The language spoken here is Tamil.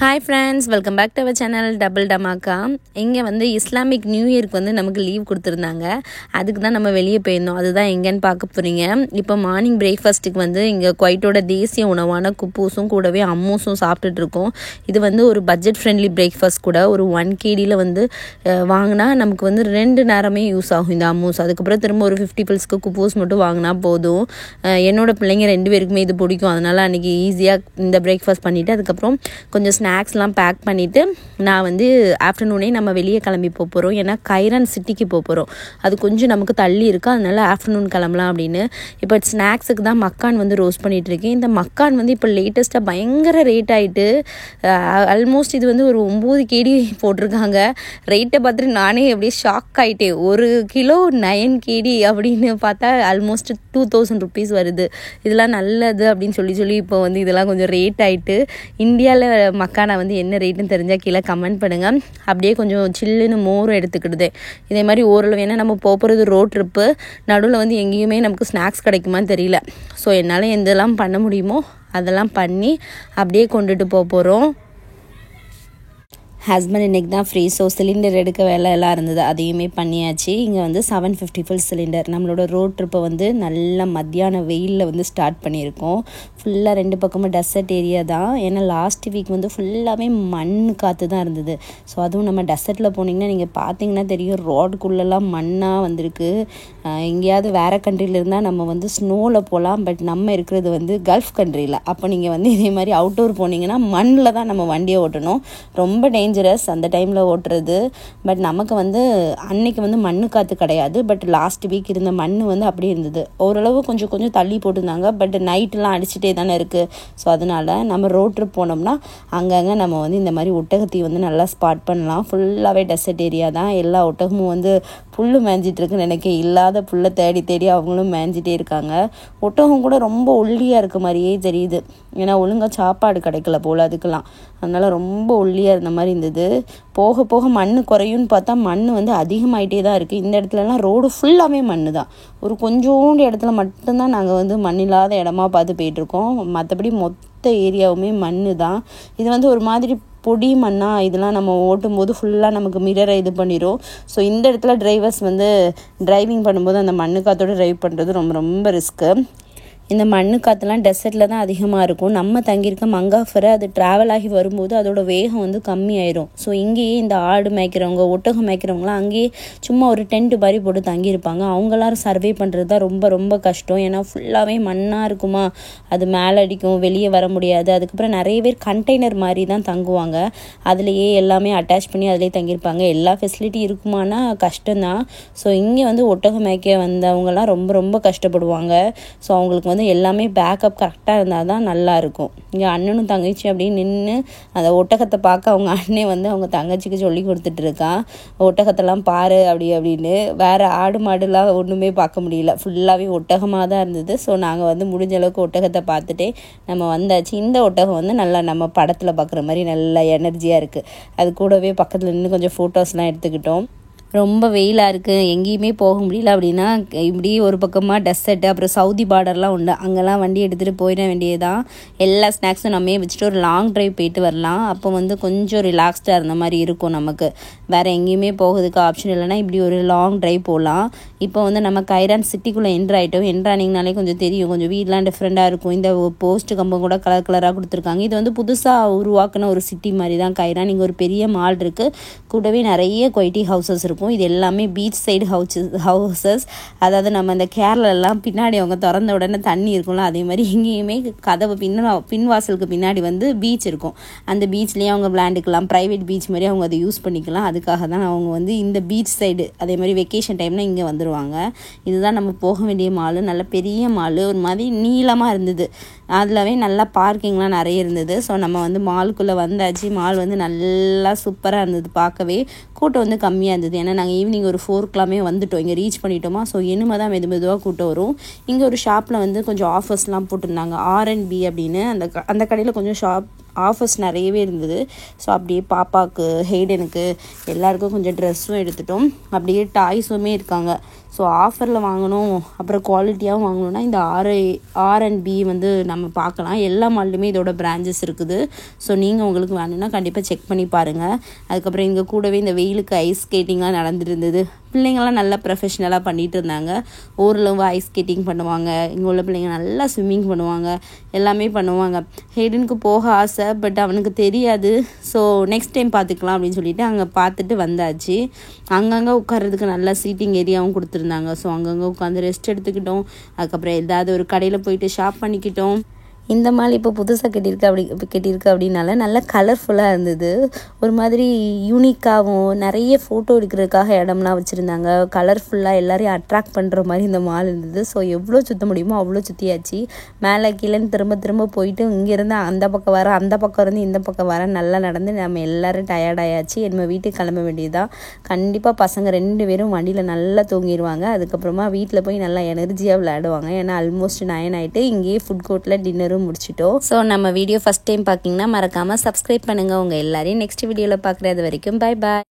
Hi friends, welcome back to our channel double டமாக்கா. இங்கே வந்து இஸ்லாமிக் நியூ இயருக்கு வந்து நமக்கு லீவ் கொடுத்துருந்தாங்க. அதுக்கு தான் நம்ம வெளியே போயிருந்தோம். அதுதான் எங்கேன்னு பார்க்க போகிறீங்க. இப்போ மார்னிங் பிரேக்ஃபாஸ்ட்டுக்கு வந்து இங்கே குவைட்டோட தேசிய உணவான குப்பூஸும் கூடவே அம்மூஸும் சாப்பிட்டுட்ருக்கோம். இது வந்து ஒரு பட்ஜெட் ஃப்ரெண்ட்லி பிரேக்ஃபாஸ்ட் கூட. ஒரு 1 kg வந்து வாங்கினா நமக்கு வந்து 2 நேரமே யூஸ் ஆகும் இந்த அம்மூஸ். அதுக்கப்புறம் திரும்ப ஒரு 50 பில்ஸ்க்கு குப்பூஸ் மட்டும் வாங்கினா போதும். என்னோட பிள்ளைங்க 2 பேருக்குமே இது பிடிக்கும். அதனால் அன்றைக்கி ஈஸியாக இந்த பிரேக்ஃபாஸ்ட் பண்ணிவிட்டு அதுக்கப்புறம் கொஞ்சம் ஸ்நாக்ஸ்லாம் பேக் பண்ணிவிட்டு நான் வந்து ஆஃப்டர்நூனே நம்ம வெளியே கிளம்பி போகிறோம். ஏன்னா கைரான் சிட்டிக்கு போகிறோம். அது கொஞ்சம் நமக்கு தள்ளி இருக்குது. அதனால ஆஃப்டர்நூன் கிளம்பலாம் அப்படின்னு. இப்போ ஸ்நாக்ஸுக்கு தான் மக்கான் வந்து ரோஸ்ட் பண்ணிகிட்ருக்கேன். இந்த மக்கான் வந்து இப்போ லேட்டஸ்ட்டாக பயங்கர ரேட் ஆகிட்டு ஆல்மோஸ்ட் இது வந்து ஒரு 9 kg போட்டிருக்காங்க. ரேட்டை பார்த்துட்டு நானே அப்படியே ஷாக் ஆகிட்டேன். 1 கிலோ 9 kg அப்படின்னு பார்த்தா ஆல்மோஸ்ட் 2000 rupees வருது. இதெல்லாம் நல்லது அப்படின்னு சொல்லி இப்போ வந்து இதெல்லாம் கொஞ்சம் ரேட் ஆகிட்டு இந்தியாவில் மக்கானா வந்து என்ன ரேட்டுன்னு தெரிஞ்சால் கீழே கமெண்ட் பண்ணுங்கள். அப்படியே கொஞ்சம் சில்லுன்னு மோரும் எடுத்துக்கிடுது. இதே மாதிரி ஓரளவு ஏன்னா நம்ம போகிறது ரோட் ட்ரிப்பு, நடுவில் வந்து எங்கேயுமே நமக்கு ஸ்நாக்ஸ் கிடைக்குமான்னு தெரியல. ஸோ என்னால் எந்தெல்லாம் பண்ண முடியுமோ அதெல்லாம் பண்ணி அப்படியே கொண்டுட்டு போகிறோம். ஹஸ்பண்ட் இன்றைக்கி தான் ஃப்ரீ. ஸோ சிலிண்டர் எடுக்க வேலை எல்லாம் இருந்தது, அதையுமே பண்ணியாச்சு. இங்கே வந்து 750 full சிலிண்டர். நம்மளோட ரோட் ட்ரிப்பை வந்து நல்ல மத்தியான வெயிலில் வந்து ஸ்டார்ட் பண்ணியிருக்கோம். ஃபுல்லாக 2 பக்கமும் டெசர்ட் ஏரியா தான். ஏன்னா லாஸ்ட் வீக் வந்து ஃபுல்லாகவே மண் காற்று தான் இருந்தது. ஸோ அதுவும் நம்ம டெசர்ட்டில் போனீங்கன்னா நீங்கள் பார்த்தீங்கன்னா தெரியும், ரோடுக்குள்ளெல்லாம் மண்ணாக வந்திருக்கு. எங்கேயாவது வேறு கண்ட்ரியில் இருந்தால் நம்ம வந்து ஸ்னோவில் போகலாம். பட் நம்ம இருக்கிறது வந்து கல்ஃப் கண்ட்ரியில். அப்போ நீங்கள் வந்து இதே மாதிரி அவுட்டோர் போனீங்கன்னா மண்ணில் தான் நம்ம வண்டியை ஓட்டணும். ரொம்ப டேஞ்சரஸ் அந்த டைமில் ஓட்டுறது. பட் நமக்கு வந்து அன்னைக்கு வந்து மண்ணு காற்று கிடையாது. பட் லாஸ்ட் வீக் இருந்த மண் வந்து அப்படியே இருந்தது. ஓரளவு கொஞ்சம் தள்ளி போட்டிருந்தாங்க. பட் நைட்டெலாம் அடிச்சுட்டே தானே இருக்குது. ஸோ அதனால் நம்ம ரோட் ட்ரிப் போனோம்னா அங்கங்கே நம்ம வந்து இந்த மாதிரி ஒட்டகத்தை வந்து நல்லா ஸ்பாட் பண்ணலாம். ஃபுல்லாகவே டெசர்ட் ஏரியா தான். எல்லா ஒட்டகமும் வந்து புல் மேய்ஞ்சிட்ருக்குன்னு நினைக்க, இல்லாத புல்லை தேடி அவங்களும் மேய்ஞ்சிட்டே இருக்காங்க. ஒட்டகம் கூட ரொம்ப ஒல்லியாக இருக்க மாதிரியே தெரியுது. ஏன்னா ஒழுங்காக சாப்பாடு கிடைக்கல போல் அதுக்கெல்லாம். அதனால் ரொம்ப ஒல்லியாக இருந்த மாதிரி இருந்தது. போக போக மண் குறையும்னு பார்த்தா மண் வந்து அதிகமாகிட்டே தான் இருக்குது. இந்த இடத்துலலாம் ரோடு ஃபுல்லாகவே மண் தான். ஒரு கொஞ்சோண்டு இடத்துல மட்டும்தான் நாங்கள் வந்து மண் இல்லாத இடமா பார்த்து போயிட்டுருக்கோம். மற்றபடி மொத்த ஏரியாவுமே மண் தான். இது வந்து ஒரு மாதிரி பொடி மண்ணா. இதெல்லாம் நம்ம ஓட்டும்போது ஃபுல்லாக நமக்கு மிரரை இது பண்ணிடும். ஸோ இந்த இடத்துல டிரைவர்ஸ் வந்து டிரைவிங் பண்ணும்போது அந்த மண்ணு காற்றோடு டிரைவ் பண்ணுறது ரொம்ப ரொம்ப ரிஸ்க்கு. இந்த மண்ணு காற்றுலாம் டெசர்ட்டில் தான் அதிகமாக இருக்கும். நம்ம தங்கியிருக்க மங்காஃபரை அது ட்ராவல் ஆகி வரும்போது அதோட வேகம் வந்து கம்மியாயிடும். ஸோ இங்கேயே இந்த ஆடு மேய்க்கிறவங்க, ஒட்டகம் மேய்க்கிறவங்களாம் அங்கேயே சும்மா ஒரு டென்ட் மாதிரி போட்டு தங்கியிருப்பாங்க. அவங்களாம் சர்வே பண்ணுறது தான் ரொம்ப ரொம்ப கஷ்டம். ஏன்னா ஃபுல்லாகவே மண்ணாக இருக்குமா, அது மேலே அடிக்கும், வெளியே வர முடியாது. அதுக்கப்புறம் நிறைய பேர் கண்டெய்னர் மாதிரி தான் தங்குவாங்க. அதுலேயே எல்லாமே அட்டாச் பண்ணி அதிலே தங்கியிருப்பாங்க. எல்லா ஃபெசிலிட்டி இருக்குமானா கஷ்டம்தான். ஸோ இங்கே வந்து ஒட்டகம் மேய்க்க வந்தவங்கலாம் ரொம்ப ரொம்ப கஷ்டப்படுவாங்க. ஸோ அவங்களுக்கு வந்து எல்லாமே பேக்கப் கரெக்டாக இருந்தால் தான் நல்லாயிருக்கும். இங்கே அண்ணனும் தங்கச்சி அப்படின்னு நின்று அந்த ஒட்டகத்தை பார்க்க அவங்க அண்ணே வந்து அவங்க தங்கச்சிக்கு சொல்லி கொடுத்துட்ருக்கான். ஒட்டகத்தெல்லாம் பாரு அப்படின்னு. வேறு ஆடு மாடுலாம் ஒன்றுமே பார்க்க முடியல, ஃபுல்லாகவே ஒட்டகமாக தான் இருந்தது. ஸோ நாங்கள் வந்து முடிஞ்ச அளவுக்கு ஒட்டகத்தை பார்த்துட்டே நம்ம வந்தாச்சு. இந்த ஒட்டகம் வந்து நல்லா நம்ம படத்தில் பார்க்குற மாதிரி நல்லா எனர்ஜியாக இருக்குது. அது கூடவே பக்கத்தில் நின்று கொஞ்சம் ஃபோட்டோஸ்லாம் எடுத்துக்கிட்டோம். ரொம்ப வெயிலாக இருக்குது, எங்கேயுமே போக முடியல அப்படின்னா இப்படி ஒரு பக்கமாக டெசர்ட்டு, அப்புறம் சவுதி பார்டர்லாம் உண்டு, அங்கெல்லாம் வண்டி எடுத்துகிட்டு போயிட வேண்டியதுதான். எல்லா ஸ்நாக்ஸும் நம்ம வச்சுட்டு ஒரு லாங் ட்ரைவ் போயிட்டு வரலாம். அப்போ வந்து கொஞ்சம் ரிலாக்ஸ்டாக இருந்த மாதிரி இருக்கும் நமக்கு. வேறு எங்கேயுமே போகிறதுக்கு ஆப்ஷன் இல்லைன்னா இப்படி ஒரு லாங் ட்ரைவ் போகலாம். இப்போ வந்து நம்ம கைரான் சிட்டிக்குள்ளே என்ட்ராயிட்டோம். என்ட்ரானிங்கனாலே கொஞ்சம் தெரியும், கொஞ்சம் வீடெலாம் டிஃப்ரெண்ட்டாக இருக்கும். இந்த போஸ்ட் கம்பம் கூட கலர் கலராக கொடுத்துருக்காங்க. இது வந்து புதுசாக உருவாக்குன ஒரு சிட்டி மாதிரி தான் கைரான். இங்கே ஒரு பெரிய மால் இருக்குது, கூடவே நிறைய குவைட்டி ஹவுசஸ் இருக்கும். இது எல்லாமே பீச் சைடு ஹவுசஸ். அதாவது நம்ம இந்த கேரளாலாம் பின்னாடி அவங்க திறந்த உடனே தண்ணி இருக்கும்ல, அதே மாதிரி இங்கேயுமே கதவு பின்வாசலுக்கு பின்னாடி வந்து பீச் இருக்கும். அந்த பீச்லேயே அவங்க விளையாண்டுக்கலாம். ப்ரைவேட் பீச் மாதிரி அவங்க அதை யூஸ் பண்ணிக்கலாம். அதுக்காக தான் அவங்க வந்து இந்த பீச் சைடு அதே மாதிரி வெக்கேஷன் டைமில் இங்கே வந்துடுவாங்க. இதுதான் நம்ம போக வேண்டிய மாலு. நல்ல பெரிய மாலு, ஒரு மாதிரி நீளமாக இருந்தது. அதுலவே நல்லா பார்க்கிங்லாம் நிறைய இருந்தது. ஸோ நம்ம வந்து மாலுக்குள்ளே வந்தாச்சு. மால் வந்து நல்லா சூப்பராக இருந்தது. பார்க்கவே கூட்டம் வந்து கம்மியாக இருந்தது. ஏன்னா நாங்கள் ஈவினிங் ஒரு 4 வந்துட்டோம், இங்கே ரீச் பண்ணிட்டோமா. ஸோ இனிமே தான் மெதுவாக கூட்டம் வரும். இங்கே ஒரு ஷாப்பில் வந்து கொஞ்சம் ஆஃபர்ஸ்லாம் போட்டிருந்தாங்க. R&B அப்படின்னு அந்த கடையில் கொஞ்சம் ஆஃபர்ஸ் நிறையவே இருந்தது. ஸோ அப்படியே பாப்பாவுக்கு ஹெய்டனுக்கு எல்லாருக்கும் கொஞ்சம் ட்ரெஸ்ஸும் எடுத்துட்டோம். அப்படியே டாய்ஸுமே இருக்காங்க. ஸோ ஆஃபரில் வாங்கணும் அப்புறம் குவாலிட்டியாகவும் வாங்கணுன்னா இந்த R&B வந்து நம்ம பார்க்கலாம். எல்லா மால்லையுமே இதோட பிரான்ச்சஸ் இருக்குது. ஸோ நீங்கள் உங்களுக்கு வேணும்னா கண்டிப்பாக செக் பண்ணி பாருங்கள். அதுக்கப்புறம் இங்கே கூடவே இந்த வெயிலுக்கு ஐஸ் ஸ்கேட்டிங்லாம் நடந்துட்டு இருந்தது. பிள்ளைங்கள்லாம் நல்லா ப்ரொஃபஷ்னலாக பண்ணிகிட்டு இருந்தாங்க. ஓரளவு ஐஸ் ஸ்கேட்டிங் பண்ணுவாங்க. இங்கே உள்ள பிள்ளைங்க நல்லா ஸ்விம்மிங் பண்ணுவாங்க, எல்லாமே பண்ணுவாங்க. ஹெய்டனுக்கு போக ஆசை, பட் அவனுக்கு தெரியாது. ஸோ நெக்ஸ்ட் டைம் பார்த்துக்கலாம் அப்படின்னு சொல்லிட்டு அங்கே பார்த்துட்டு வந்தாச்சு. அங்கங்கே உட்கார்றதுக்கு நல்லா சீட்டிங் ஏரியாவும் கொடுத்துருந்தாங்க. ஸோ அங்கங்கே உட்காந்து ரெஸ்ட் எடுத்துக்கிட்டோம். அதுக்கப்புறம் ஏதாவது ஒரு கடையில் போயிட்டு ஷாப் பண்ணிக்கிட்டோம். இந்த மால் இப்போ புதுசாக கட்டியிருக்கு அப்படின்னால நல்லா கலர்ஃபுல்லாக இருந்தது. ஒரு மாதிரி யூனிக்காகவும் நிறைய ஃபோட்டோ எடுக்கிறதுக்காக இடம்லாம் வச்சுருந்தாங்க. கலர்ஃபுல்லாக எல்லாரையும் அட்ராக்ட் பண்ணுற மாதிரி இந்த மால் இருந்தது. ஸோ எவ்வளோ சுற்ற முடியுமோ அவ்வளோ சுற்றியாச்சு. மேலே கீழேன்னு திரும்ப போயிட்டு இங்கேருந்து அந்த பக்கம் வர, அந்த பக்கம் இருந்து இந்த பக்கம் வர நல்லா நடந்து நம்ம எல்லோரும் டயர்டாயாச்சு. நம்ம வீட்டுக்கு கிளம்ப வேண்டியதுதான். கண்டிப்பாக பசங்க 2 பேரும் வண்டியில் நல்லா தூங்கிடுவாங்க. அதுக்கப்புறமா வீட்டில் போய் நல்லா எனர்ஜியாக விளையாடுவாங்க. ஏன்னா ஆல்மோஸ்ட் 9 ஆகிட்டு இங்கேயே ஃபுட் கோர்ட்டில் டின்னரும் முடிச்சிட்டோம். ஸோ நம்ம வீடியோ ஃபர்ஸ்ட் டைம் பார்க்கிங்கன்னா மறக்காமல் சப்ஸ்கிரைப் பண்ணுங்கள். உங்கள் எல்லாரையும் நெக்ஸ்ட் வீடியோவில் பார்க்குறது வரைக்கும் பை பாய்.